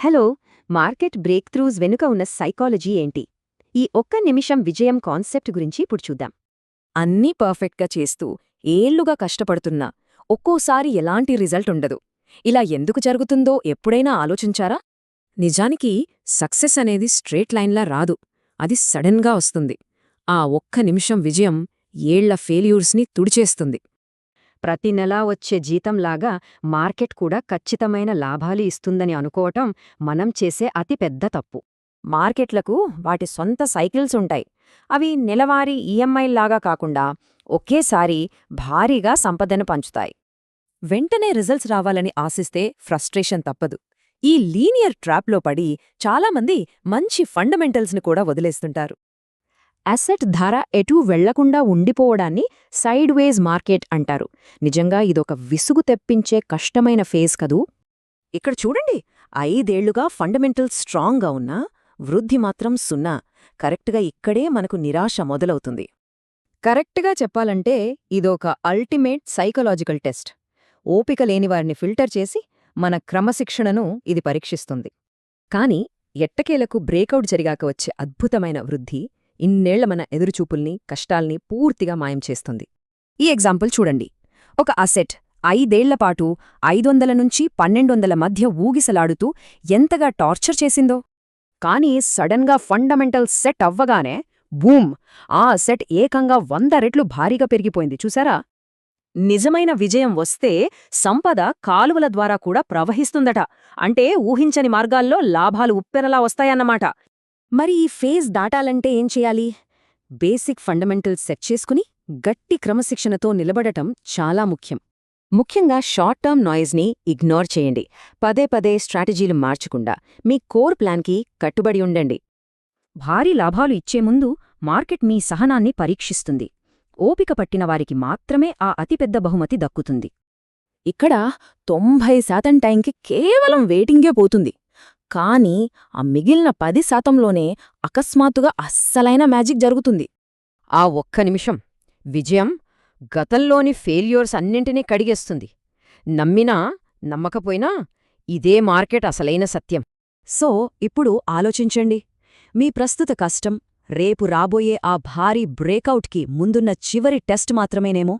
Hello, market break throughs వెనుక ఉన్న psychology ఏంటి? ఈ ఒక్క నిమిషం విజయం కాన్సెప్ట్ గురించి ఇప్పుడు చూద్దాం. అన్నీ పర్ఫెక్ట్గా చేస్తూ ఏళ్లుగా కష్టపడుతున్నా ఒక్కోసారి ఎలాంటి రిజల్ట్ ఉండదు. ఇలా ఎందుకు జరుగుతుందో ఎప్పుడైనా ఆలోచించారా? నిజానికి సక్సెస్ అనేది స్ట్రేట్ లైన్లా రాదు. అది సడన్గా వస్తుంది. ఆ ఒక్క నిమిషం విజయం ఏళ్ల ఫెయిల్యూర్స్ని తుడిచేస్తుంది. ప్రతి నెలా వచ్చే జీతంలాగా మార్కెట్ కూడా ఖచ్చితమైన లాభాలు ఇస్తుందని అనుకోవటం మనం చేసే అతి పెద్ద తప్పు. మార్కెట్లకు వాటి సొంత సైకిల్స్ ఉంటాయి. అవి నెలవారీ ఈఎంఐల్లాగా కాకుండా ఒకేసారి భారీగా సంపదను పంచుతాయి. వెంటనే రిజల్ట్స్ రావాలని ఆశిస్తే ఫ్రస్ట్రేషన్ తప్పదు. ఈ లీనియర్ ట్రాప్లో పడి చాలామంది మంచి ఫండమెంటల్స్ని కూడా వదిలేస్తుంటారు. అసెట్ ధర ఎటూ వెళ్లకుండా ఉండిపోవడాన్ని సైడ్ వేజ్ మార్కెట్ అంటారు. నిజంగా ఇదొక విసుగు తెప్పించే కష్టమైన ఫేజ్ కదూ. ఇక్కడ చూడండి, 5 ఏళ్లుగా ఫండమెంటల్స్ స్ట్రాంగ్గా ఉన్నా వృద్ధి మాత్రం 0. కరెక్ట్గా ఇక్కడే మనకు నిరాశ మొదలవుతుంది. కరెక్ట్గా చెప్పాలంటే ఇదొక అల్టిమేట్ సైకలాజికల్ టెస్ట్. ఓపిక లేనివారిని ఫిల్టర్ చేసి మన క్రమశిక్షణను ఇది పరీక్షిస్తుంది. కాని ఎట్టకేలకు బ్రేకౌట్ జరిగాక వచ్చే అద్భుతమైన వృద్ధి ఇన్నేళ్ల మన ఎదురుచూపుల్ని, కష్టాల్ని పూర్తిగా మాయం చేస్తుంది. ఈ ఎగ్జాంపుల్ చూడండి. ఒక అసెట్ 5 ఏళ్లపాటు 500 నుంచి 1200 మధ్య ఊగిసలాడుతూ ఎంతగా టార్చర్ చేసిందో. కానీ సడన్గా ఫండమెంటల్ సెట్ అవ్వగానే బూమ్! ఆ అసెట్ ఏకంగా 100 రెట్లు భారీగా పెరిగిపోయింది, చూసారా? నిజమైన విజయం వస్తే సంపద కాలువల ద్వారా కూడా ప్రవహిస్తుందట. అంటే ఊహించని మార్గాల్లో లాభాలు ఉప్పెనలా వస్తాయన్నమాట. మరి ఈ ఫేజ్ దాటాలంటే ఏం చేయాలి? బేసిక్ ఫండమెంటల్స్ సెట్ చేసుకుని గట్టి క్రమశిక్షణతో నిలబడటం చాలా ముఖ్యం. ముఖ్యంగా షార్ట్ టర్మ్ నాయిజ్ని ఇగ్నోర్ చేయండి. పదే పదే స్ట్రాటజీలు మార్చకుండా మీ కోర్ ప్లాన్కి కట్టుబడి ఉండండి. భారీ లాభాలు ఇచ్చే ముందు మార్కెట్ మీ సహనాన్ని పరీక్షిస్తుంది. ఓపిక పట్టిన వారికి మాత్రమే ఆ అతిపెద్ద బహుమతి దక్కుతుంది. ఇక్కడ 90% టైంకి కేవలం వెయిటింగే పోతుంది. కానీ ఆ మిగిలిన 10%లోనే అకస్మాత్తుగా అస్సలైన మ్యాజిక్ జరుగుతుంది. ఆ ఒక్క నిమిషం విజయం గతంలోని ఫెయిల్యూర్స్ అన్నింటినీ కడిగేస్తుంది. నమ్మినా నమ్మకపోయినా ఇదే మార్కెట్ అసలైన సత్యం. సో ఇప్పుడు ఆలోచించండి. మీ ప్రస్తుత కష్టం రేపు రాబోయే ఆ భారీ బ్రేకౌట్కి ముందున్న చివరి టెస్ట్ మాత్రమేనేమో.